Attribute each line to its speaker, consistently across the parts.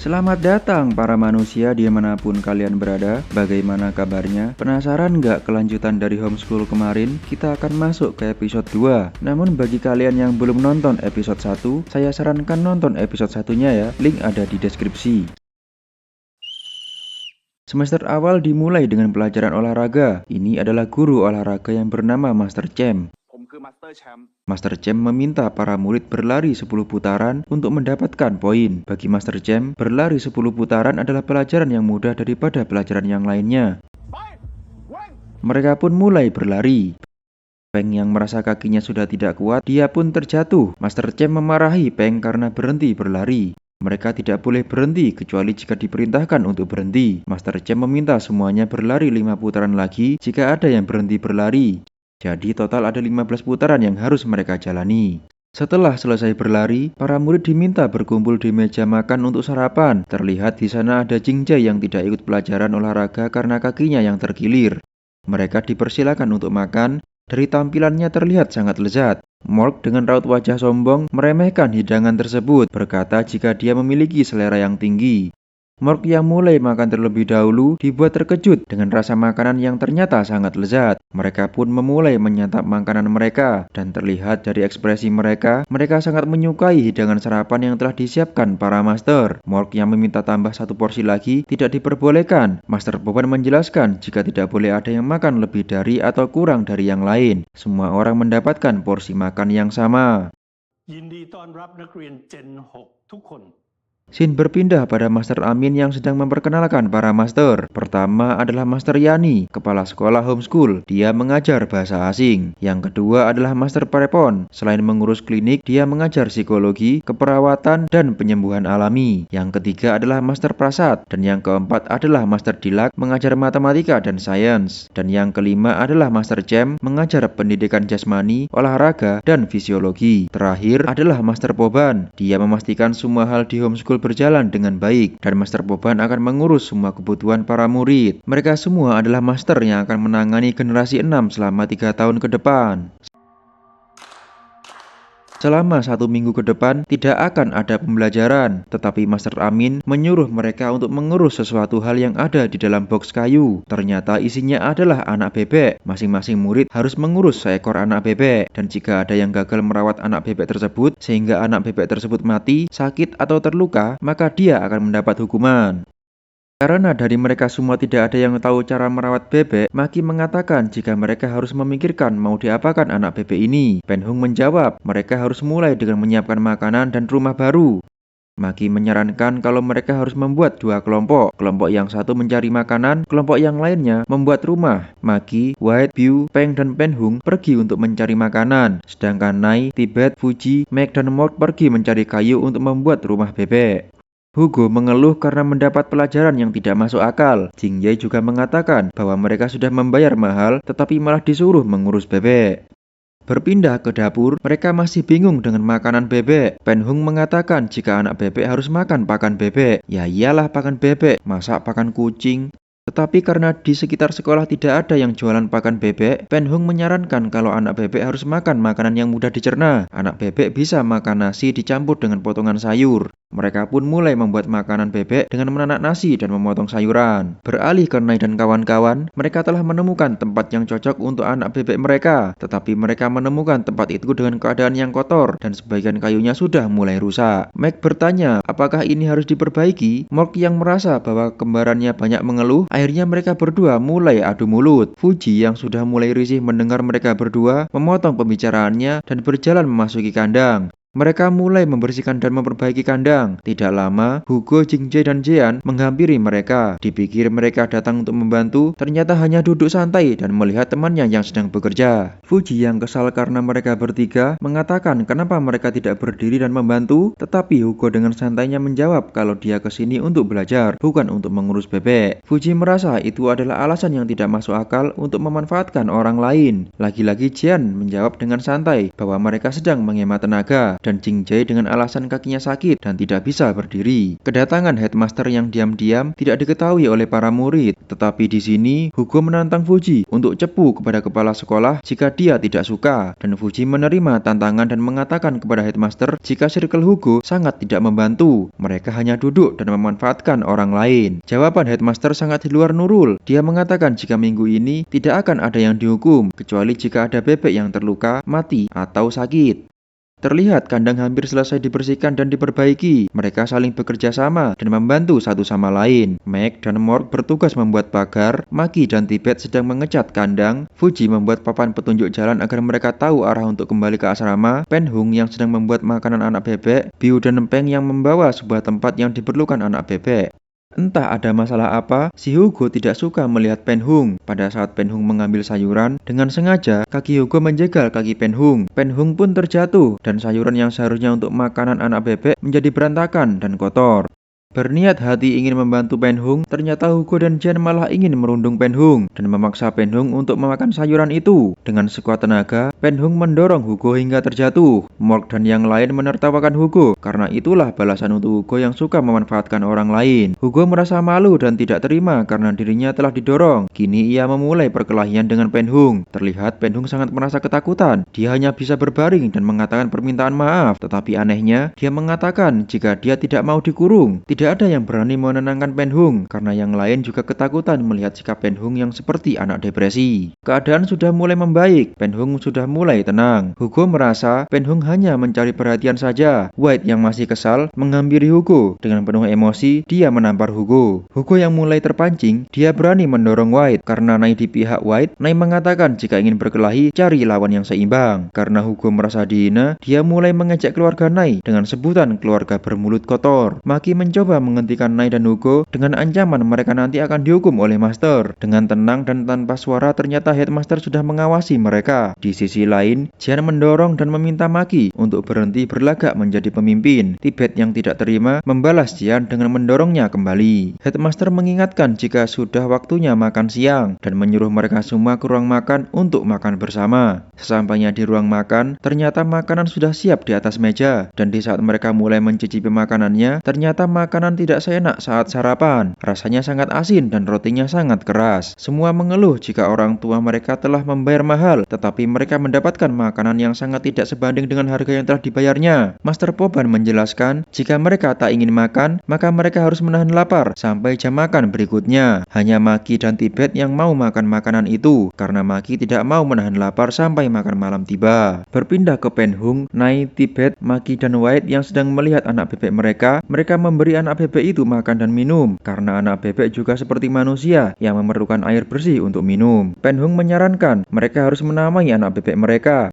Speaker 1: Selamat datang para manusia dimanapun kalian berada. Bagaimana kabarnya? Penasaran nggak kelanjutan dari homeschool kemarin? Kita akan masuk ke episode 2. Namun bagi kalian yang belum nonton episode 1, saya sarankan nonton episode satunya ya. Link ada di deskripsi. Semester awal dimulai dengan pelajaran olahraga. Ini adalah guru olahraga yang bernama Master Cem. Master Cem meminta para murid berlari 10 putaran untuk mendapatkan poin. Bagi Master Cem, berlari 10 putaran adalah pelajaran yang mudah daripada pelajaran yang lainnya. Mereka pun mulai berlari. Peng yang merasa kakinya sudah tidak kuat, dia pun terjatuh. Master Cem memarahi Peng karena berhenti berlari. Mereka tidak boleh berhenti kecuali jika diperintahkan untuk berhenti. Master Cem meminta semuanya berlari 5 putaran lagi jika ada yang berhenti berlari. Jadi total ada 15 putaran yang harus mereka jalani. Setelah selesai berlari, para murid diminta berkumpul di meja makan untuk sarapan. Terlihat di sana ada Jingjai yang tidak ikut pelajaran olahraga karena kakinya yang terkilir. Mereka dipersilakan untuk makan. Dari tampilannya terlihat sangat lezat. Morg dengan raut wajah sombong meremehkan hidangan tersebut, berkata jika dia memiliki selera yang tinggi. Morg yang mulai makan terlebih dahulu dibuat terkejut dengan rasa makanan yang ternyata sangat lezat. Mereka pun memulai menyantap makanan mereka, dan terlihat dari ekspresi mereka sangat menyukai hidangan sarapan yang telah disiapkan para master. Morg yang meminta tambah 1 porsi lagi tidak diperbolehkan. Master Boban menjelaskan jika tidak boleh ada yang makan lebih dari atau kurang dari yang lain. Semua orang mendapatkan porsi makan yang sama.
Speaker 2: ยินดีต้อนรับนักเรียนเจน 6 ทุกคน
Speaker 1: Scene berpindah pada Master Amin yang sedang memperkenalkan para master. Pertama adalah Master Yani, kepala sekolah homeschool. Dia mengajar bahasa asing. Yang kedua adalah Master Parepon. Selain mengurus klinik, dia mengajar psikologi, keperawatan, dan penyembuhan alami. Yang ketiga adalah Master Prasad. Dan yang keempat adalah Master Dilak, mengajar matematika dan sains. Dan yang kelima adalah Master Cem, mengajar pendidikan jasmani, olahraga, dan fisiologi. Terakhir adalah Master Boban. Dia memastikan semua hal di homeschool berjalan dengan baik, dan Master Boban akan mengurus semua kebutuhan para murid. Mereka semua adalah master yang akan menangani generasi 6 selama 3 tahun ke depan. Selama 1 minggu ke depan tidak akan ada pembelajaran, tetapi Master Amin menyuruh mereka untuk mengurus sesuatu hal yang ada di dalam box kayu. Ternyata isinya adalah anak bebek. Masing-masing murid harus mengurus seekor anak bebek, dan jika ada yang gagal merawat anak bebek tersebut sehingga anak bebek tersebut mati, sakit atau terluka, maka dia akan mendapat hukuman. Karena dari mereka semua tidak ada yang tahu cara merawat bebek, Maki mengatakan jika mereka harus memikirkan mau diapakan anak bebek ini. Penhung menjawab, mereka harus mulai dengan menyiapkan makanan dan rumah baru. Maki menyarankan kalau mereka harus membuat 2 kelompok. Kelompok yang satu mencari makanan, kelompok yang lainnya membuat rumah. Maki, White, Biu, Peng, dan Penhung pergi untuk mencari makanan. Sedangkan Nai, Tibet, Fuji, Meg, dan Morg pergi mencari kayu untuk membuat rumah bebek. Hugo mengeluh karena mendapat pelajaran yang tidak masuk akal. Jingjai juga mengatakan bahwa mereka sudah membayar mahal tetapi malah disuruh mengurus bebek. Berpindah ke dapur, mereka masih bingung dengan makanan bebek. Penhung mengatakan jika anak bebek harus makan pakan bebek. Ya iyalah pakan bebek, masa pakan kucing? Tetapi karena di sekitar sekolah tidak ada yang jualan pakan bebek, Penhung menyarankan kalau anak bebek harus makan makanan yang mudah dicerna. Anak bebek bisa makan nasi dicampur dengan potongan sayur. Mereka pun mulai membuat makanan bebek dengan menanak nasi dan memotong sayuran. Beralih ke Nai dan kawan-kawan, mereka telah menemukan tempat yang cocok untuk anak bebek mereka. Tetapi mereka menemukan tempat itu dengan keadaan yang kotor dan sebagian kayunya sudah mulai rusak. Meg bertanya, apakah ini harus diperbaiki? Morg yang merasa bahwa kembarannya banyak mengeluh, akhirnya mereka berdua mulai adu mulut. Fuji yang sudah mulai risih mendengar mereka berdua, memotong pembicaraannya dan berjalan memasuki kandang. Mereka mulai membersihkan dan memperbaiki kandang. Tidak lama, Hugo, Jingjai, dan Jean menghampiri mereka. Dipikir mereka datang untuk membantu, ternyata hanya duduk santai dan melihat temannya yang sedang bekerja. Fuji yang kesal karena mereka bertiga mengatakan kenapa mereka tidak berdiri dan membantu, tetapi Hugo dengan santainya menjawab kalau dia kesini untuk belajar, bukan untuk mengurus bebek. Fuji merasa itu adalah alasan yang tidak masuk akal untuk memanfaatkan orang lain. Lagi-lagi Jean menjawab dengan santai bahwa mereka sedang menghemat tenaga. dan Jingjai dengan alasan kakinya sakit dan tidak bisa berdiri. Kedatangan headmaster yang diam-diam tidak diketahui oleh para murid, tetapi di sini Hugo menantang Fuji untuk cepu kepada kepala sekolah jika dia tidak suka, dan Fuji menerima tantangan dan mengatakan kepada headmaster jika circle Hugo sangat tidak membantu, mereka hanya duduk dan memanfaatkan orang lain. Jawaban headmaster sangat di luar Nurul. Dia mengatakan jika minggu ini tidak akan ada yang dihukum, kecuali jika ada bebek yang terluka, mati, atau sakit. Terlihat kandang hampir selesai dibersihkan dan diperbaiki. Mereka saling bekerja sama dan membantu satu sama lain. Meg dan Morg bertugas membuat pagar, Maki dan Tibet sedang mengecat kandang, Fuji membuat papan petunjuk jalan agar mereka tahu arah untuk kembali ke asrama, Penhung yang sedang membuat makanan anak bebek, Biu dan Peng yang membawa sebuah tempat yang diperlukan anak bebek. Entah ada masalah apa, si Hugo tidak suka melihat Penhung. Pada saat Penhung mengambil sayuran, dengan sengaja kaki Hugo menjegal kaki Penhung. Penhung pun terjatuh, dan sayuran yang seharusnya untuk makanan anak bebek menjadi berantakan dan kotor. Berniat hati ingin membantu Penhung, ternyata Hugo dan Jian malah ingin merundung Penhung dan memaksa Penhung untuk memakan sayuran itu. Dengan sekuat tenaga, Penhung mendorong Hugo hingga terjatuh. Morg dan yang lain menertawakan Hugo, karena itulah balasan untuk Hugo yang suka memanfaatkan orang lain. Hugo merasa malu dan tidak terima karena dirinya telah didorong. Kini ia memulai perkelahian dengan Penhung. Terlihat Penhung sangat merasa ketakutan. Dia hanya bisa berbaring dan mengatakan permintaan maaf, tetapi anehnya, dia mengatakan jika dia tidak mau dikurung. Tidak ada yang berani menenangkan Penhung, karena yang lain juga ketakutan melihat sikap Penhung yang seperti anak depresi. Keadaan sudah mulai membaik, Penhung sudah mulai tenang. Hugo merasa Penhung hanya mencari perhatian saja. White yang masih kesal menghampiri Hugo. Dengan penuh emosi, dia menampar Hugo. Hugo yang mulai terpancing, dia berani mendorong White. Karena Nai di pihak White, Nai mengatakan jika ingin berkelahi, cari lawan yang seimbang. Karena Hugo merasa dihina, dia mulai mengejek keluarga Nai dengan sebutan keluarga bermulut kotor. Maki mencoba menghentikan Nai dan Hugo dengan ancaman mereka nanti akan dihukum oleh Master. Dengan tenang dan tanpa suara, ternyata Headmaster sudah mengawasi mereka. Di sisi lain, Jian mendorong dan meminta Maki untuk berhenti berlagak menjadi pemimpin. Tibet yang tidak terima membalas Jian dengan mendorongnya kembali. Headmaster mengingatkan jika sudah waktunya makan siang dan menyuruh mereka semua ke ruang makan untuk makan bersama. Sesampainya di ruang makan, ternyata makanan sudah siap di atas meja, dan di saat mereka mulai mencicipi makanannya, ternyata makanan tidak seenak saat sarapan. Rasanya sangat asin dan rotinya sangat keras. Semua mengeluh jika orang tua mereka telah membayar mahal, tetapi mereka mendapatkan makanan yang sangat tidak sebanding dengan harga yang telah dibayarnya. Master Poban menjelaskan, jika mereka tak ingin makan, maka mereka harus menahan lapar sampai jam makan berikutnya. Hanya Maki dan Tibet yang mau makan makanan itu, karena Maki tidak mau menahan lapar sampai makan malam tiba. Berpindah ke Penhung, Nai, Tibet, Maki, dan White yang sedang melihat anak bebek mereka memberi anak bebek itu makan dan minum, karena anak bebek juga seperti manusia yang memerlukan air bersih untuk minum. Penhung menyarankan mereka harus menamai anak bebek mereka.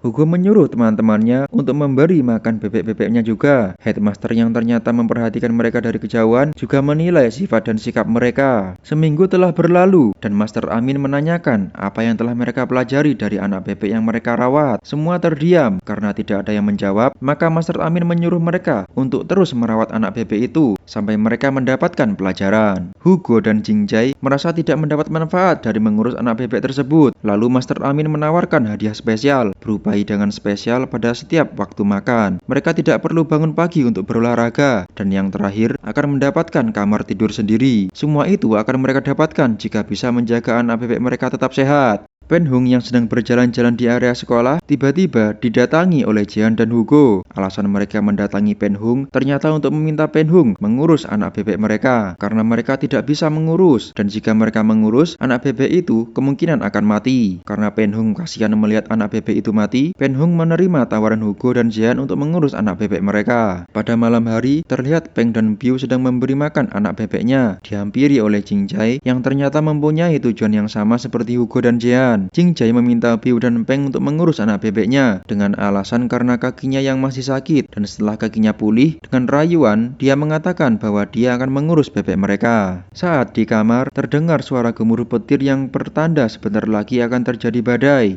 Speaker 1: Hugo menyuruh teman-temannya untuk memberi makan bebek-bebeknya juga. Headmaster yang ternyata memperhatikan mereka dari kejauhan juga menilai sifat dan sikap mereka. Seminggu telah berlalu dan Master Amin menanyakan apa yang telah mereka pelajari dari anak bebek yang mereka rawat. Semua terdiam karena tidak ada yang menjawab, maka Master Amin menyuruh mereka untuk terus merawat anak bebek itu sampai mereka mendapatkan pelajaran. Hugo dan Jingjai merasa tidak mendapat manfaat dari mengurus anak bebek tersebut. Lalu Master Amin menawarkan hadiah spesial berupa hidangan spesial pada setiap waktu makan. Mereka tidak perlu bangun pagi untuk berolahraga, dan yang terakhir akan mendapatkan kamar tidur sendiri. Semua itu akan mereka dapatkan jika bisa menjaga anak bebek mereka tetap sehat. Penhung yang sedang berjalan-jalan di area sekolah tiba-tiba didatangi oleh Jian dan Hugo. Alasan mereka mendatangi Penhung ternyata untuk meminta Penhung mengurus anak bebek mereka, karena mereka tidak bisa mengurus, dan jika mereka mengurus, anak bebek itu kemungkinan akan mati. Karena Penhung kasihan melihat anak bebek itu mati, Penhung menerima tawaran Hugo dan Jian untuk mengurus anak bebek mereka. Pada malam hari, terlihat Peng dan Biu sedang memberi makan anak bebeknya, dihampiri oleh Jingjai yang ternyata mempunyai tujuan yang sama seperti Hugo dan Jian. Jingjai meminta Biu dan Peng untuk mengurus anak bebeknya dengan alasan karena kakinya yang masih sakit, dan setelah kakinya pulih, dengan rayuan dia mengatakan bahwa dia akan mengurus bebek mereka. Saat di kamar, terdengar suara gemuruh petir yang pertanda sebentar lagi akan terjadi badai.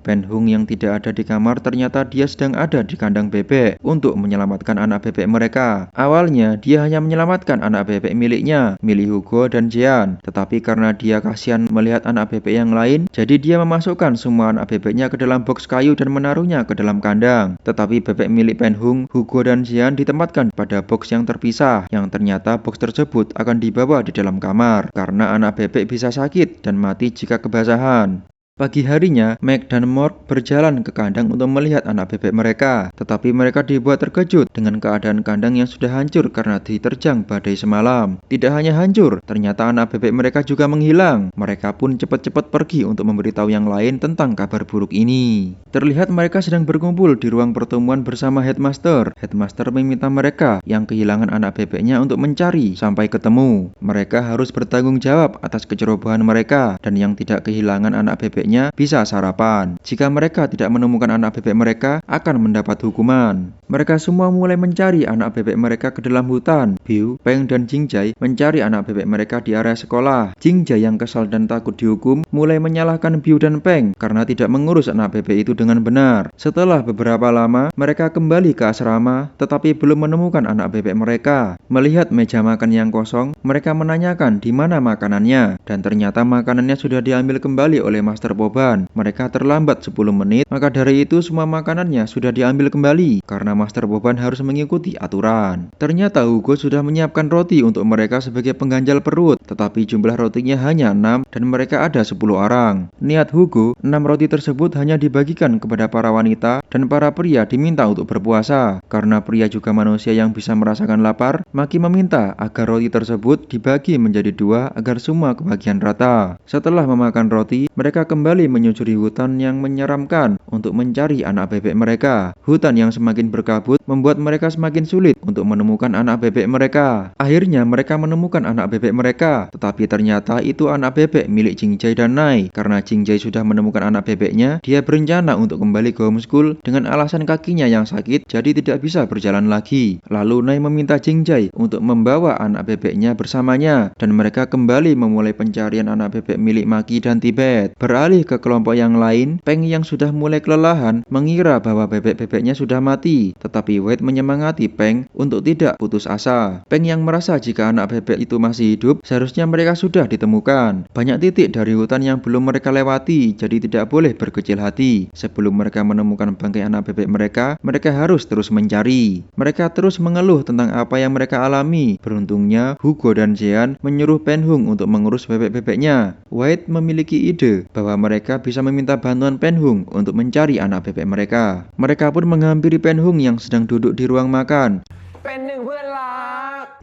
Speaker 1: Penhung yang tidak ada di kamar ternyata dia sedang ada di kandang bebek untuk menyelamatkan anak bebek mereka. Awalnya dia hanya menyelamatkan anak bebek miliknya, milik Hugo dan Jean. Tetapi karena dia kasihan melihat anak bebek yang lain, jadi dia memasukkan semua anak bebeknya ke dalam box kayu dan menaruhnya ke dalam kandang. Tetapi bebek milik Penhung, Hugo dan Jean ditempatkan pada box yang terpisah, yang ternyata box tersebut akan dibawa di dalam kamar karena anak bebek bisa sakit dan mati jika kebasahan. Pagi harinya, Meg dan Mork berjalan ke kandang untuk melihat anak bebek mereka, tetapi mereka dibuat terkejut dengan keadaan kandang yang sudah hancur karena diterjang badai semalam. Tidak hanya hancur, ternyata anak bebek mereka juga menghilang. Mereka pun cepat-cepat pergi untuk memberitahu yang lain tentang kabar buruk ini. Terlihat mereka sedang berkumpul di ruang pertemuan bersama headmaster. Headmaster meminta mereka yang kehilangan anak bebeknya untuk mencari sampai ketemu. Mereka harus bertanggung jawab atas kecerobohan mereka, dan yang tidak kehilangan anak bebek bisa sarapan. Jika mereka tidak menemukan anak bebek mereka, akan mendapat hukuman. Mereka semua mulai mencari anak bebek mereka ke dalam hutan. Biu, Peng, dan Jingjai mencari anak bebek mereka di area sekolah. Jingjai yang kesal dan takut dihukum mulai menyalahkan Biu dan Peng karena tidak mengurus anak bebek itu dengan benar. Setelah beberapa lama, mereka kembali ke asrama tetapi belum menemukan anak bebek mereka. Melihat meja makan yang kosong, mereka menanyakan di mana makanannya, dan ternyata makanannya sudah diambil kembali oleh Master Boban. Mereka terlambat 10 menit, maka dari itu semua makanannya sudah diambil kembali karena Master Boban harus mengikuti aturan. Ternyata Hugo sudah menyiapkan roti untuk mereka sebagai pengganjal perut, tetapi jumlah rotinya hanya 6 dan mereka ada 10 orang. Niat Hugo, 6 roti tersebut hanya dibagikan kepada para wanita dan para pria diminta untuk berpuasa. Karena pria juga manusia yang bisa merasakan lapar, Maki meminta agar roti tersebut dibagi menjadi 2 agar semua kebagian rata. Setelah memakan roti, mereka kembali menyusuri hutan yang menyeramkan untuk mencari anak bebek mereka. Hutan yang semakin berkabut membuat mereka semakin sulit untuk menemukan anak bebek mereka. Akhirnya mereka menemukan anak bebek mereka, tetapi ternyata itu anak bebek milik Jingjai dan Nai. Karena Jingjai sudah menemukan anak bebeknya, dia berencana untuk kembali ke homeschool dengan alasan kakinya yang sakit jadi tidak bisa berjalan lagi. Lalu Nai meminta Jingjai untuk membawa anak bebeknya bersamanya, dan mereka kembali memulai pencarian anak bebek milik Maki dan Tibet. Beralih ke kelompok yang lain, Peng yang sudah mulai kelelahan mengira bahwa bebek-bebeknya sudah mati, tetapi Wade menyemangati Peng untuk tidak putus asa. Peng yang merasa jika anak bebek itu masih hidup, seharusnya mereka sudah ditemukan. Banyak titik dari hutan yang belum mereka lewati, jadi tidak boleh berkecil hati. Sebelum mereka menemukan bangkai anak bebek mereka, mereka harus terus mencari. Mereka terus mengeluh tentang apa yang mereka alami. Beruntungnya, Hugo dan Jean menyuruh Penhung untuk mengurus bebek-bebeknya. Wade memiliki ide bahwa mereka bisa meminta bantuan Penhung untuk mencari anak bebek mereka. Mereka pun menghampiri Penhung yang sedang duduk di ruang makan.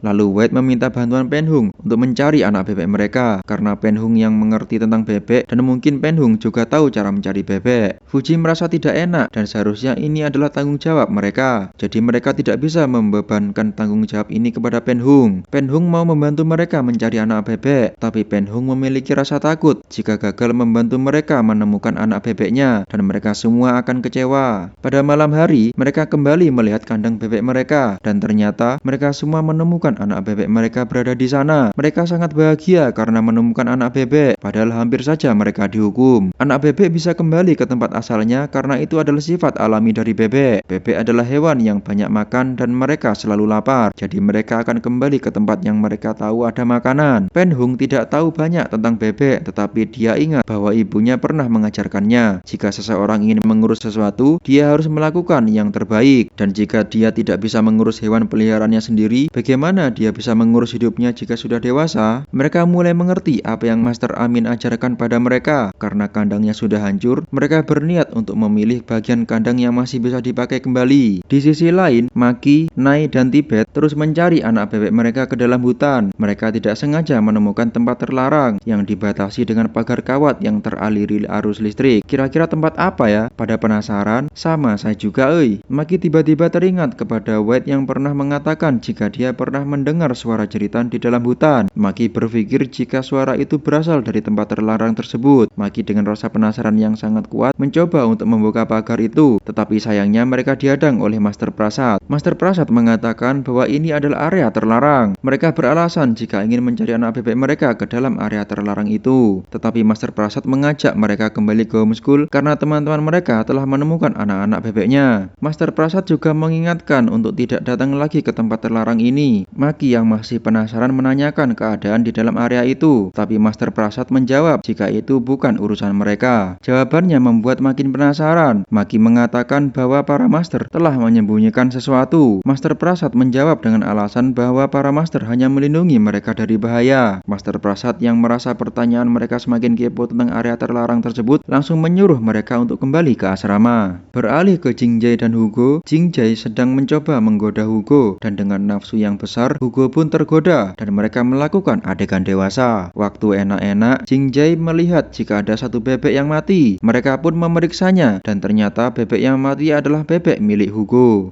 Speaker 1: Lalu Wade meminta bantuan Penhung untuk mencari anak bebek mereka karena Penhung yang mengerti tentang bebek dan mungkin Penhung juga tahu cara mencari bebek. Fuji merasa tidak enak dan seharusnya ini adalah tanggung jawab mereka. Jadi mereka tidak bisa membebankan tanggung jawab ini kepada Penhung. Penhung mau membantu mereka mencari anak bebek, tapi Penhung memiliki rasa takut jika gagal membantu mereka menemukan anak bebeknya dan mereka semua akan kecewa. Pada malam hari, mereka kembali melihat kandang bebek mereka dan ternyata mereka semua menemukan anak bebek mereka berada di sana. Mereka sangat bahagia karena menemukan anak bebek, padahal hampir saja mereka dihukum. Anak bebek bisa kembali ke tempat asalnya karena itu adalah sifat alami dari bebek. Bebek adalah hewan yang banyak makan dan mereka selalu lapar, jadi mereka akan kembali ke tempat yang mereka tahu ada makanan. Penhung tidak tahu banyak tentang bebek, tetapi dia ingat bahwa ibunya pernah mengajarkannya. Jika seseorang ingin mengurus sesuatu, dia harus melakukan yang terbaik, dan jika dia tidak bisa mengurus hewan peliharaannya sendiri, bagaimana dia bisa mengurus hidupnya jika sudah dewasa? Mereka mulai mengerti apa yang Master Amin ajarkan pada mereka. Karena kandangnya sudah hancur, mereka berniat untuk memilih bagian kandang yang masih bisa dipakai kembali. Di sisi lain, Maki, Nai, dan Tibet terus mencari anak bebek mereka ke dalam hutan. Mereka tidak sengaja menemukan tempat terlarang yang dibatasi dengan pagar kawat yang teraliri arus listrik. Kira-kira tempat apa ya? Pada penasaran? Sama saya juga, Maki tiba-tiba teringat kepada Wade yang pernah mengatakan jika dia pernah mendengar suara jeritan di dalam hutan. Maki berpikir jika suara itu berasal dari tempat terlarang tersebut. Maki dengan rasa penasaran yang sangat kuat mencoba untuk membuka pagar itu, tetapi sayangnya mereka dihadang oleh Master Prasad. Master Prasad mengatakan bahwa ini adalah area terlarang. Mereka beralasan jika ingin mencari anak bebek mereka ke dalam area terlarang itu. Tetapi Master Prasad mengajak mereka kembali ke homeschool karena teman-teman mereka telah menemukan anak-anak bebeknya. Master Prasad juga mengingatkan untuk tidak datang lagi ke tempat terlarang ini. Maki yang masih penasaran menanyakan keadaan di dalam area itu, tapi Master Prasad menjawab jika itu bukan urusan mereka. Jawabannya membuat makin penasaran. Maki mengatakan bahwa para master telah menyembunyikan sesuatu. Master Prasad menjawab dengan alasan bahwa para master hanya melindungi mereka dari bahaya. Master Prasad yang merasa pertanyaan mereka semakin kepo tentang area terlarang tersebut langsung menyuruh mereka untuk kembali ke asrama. Beralih ke Jingjai dan Hugo, Jingjai sedang mencoba menggoda Hugo dan dengan nafsu yang besar, Hugo pun tergoda dan mereka melakukan adegan dewasa. Waktu enak-enak, Jingjai melihat jika ada satu bebek yang mati. Mereka pun memeriksanya dan ternyata bebek yang mati adalah bebek milik Hugo.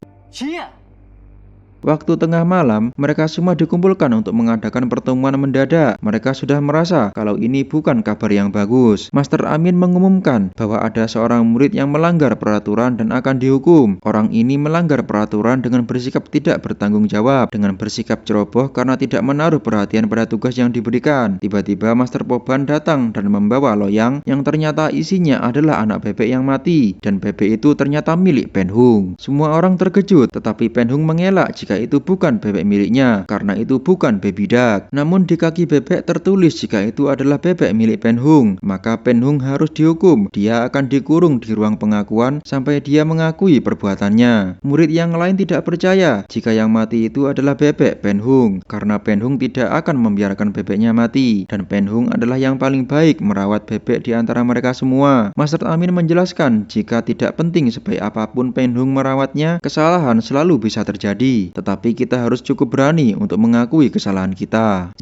Speaker 1: Waktu tengah malam, mereka semua dikumpulkan untuk mengadakan pertemuan mendadak. Mereka sudah merasa kalau ini bukan kabar yang bagus. Master Amin mengumumkan bahwa ada seorang murid yang melanggar peraturan dan akan dihukum. Orang ini melanggar peraturan dengan bersikap tidak bertanggung jawab, dengan bersikap ceroboh karena tidak menaruh perhatian pada tugas yang diberikan. Tiba-tiba Master Poban datang dan membawa loyang yang ternyata isinya adalah anak bebek yang mati, dan bebek itu ternyata milik Penhung. Semua orang terkejut, tetapi Penhung mengelak jika itu bukan bebek miliknya, karena itu bukan baby duck. Namun di kaki bebek tertulis jika itu adalah bebek milik Penhung, maka Penhung harus dihukum. Dia akan dikurung di ruang pengakuan sampai dia mengakui perbuatannya. Murid yang lain tidak percaya jika yang mati itu adalah bebek Penhung, karena Penhung tidak akan membiarkan bebeknya mati, dan Penhung adalah yang paling baik merawat bebek di antara mereka semua. Master Amin menjelaskan jika tidak penting sebaik apapun Penhung merawatnya, kesalahan selalu bisa terjadi. Tetapi kita harus cukup berani untuk mengakui kesalahan kita.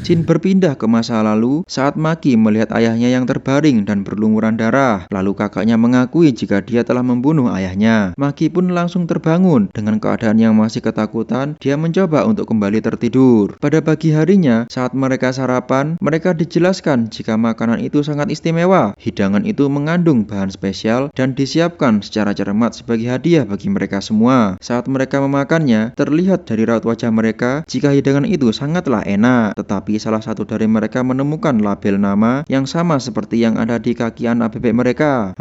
Speaker 1: Scene berpindah ke masa lalu saat Maki melihat ayahnya yang terbaring dan berlumuran darah. Lalu kakaknya mengakui jika dia telah membunuh ayahnya. Maki pun langsung terbangun. Dengan keadaan yang masih ketakutan, dia mencoba untuk kembali tertidur. Pada pagi harinya, saat mereka sarapan, mereka dijelaskan jika makanan itu sangat istimewa. Hidangan itu mengandung bahan spesial dan disiapkan secara cermat sebagai hadiah bagi mereka semua. Saat mereka memakannya, terlihat dari raut wajah mereka jika hidangan itu sangatlah enak. Tetapi salah satu dari mereka menemukan label nama yang sama seperti yang ada di kaki anak bebek mereka.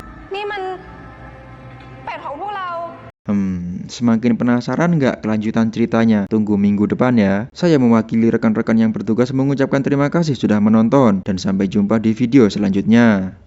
Speaker 1: Semakin penasaran nggak kelanjutan ceritanya? Tunggu minggu depan ya. Saya mewakili rekan-rekan yang bertugas mengucapkan terima kasih sudah menonton dan sampai jumpa di video selanjutnya.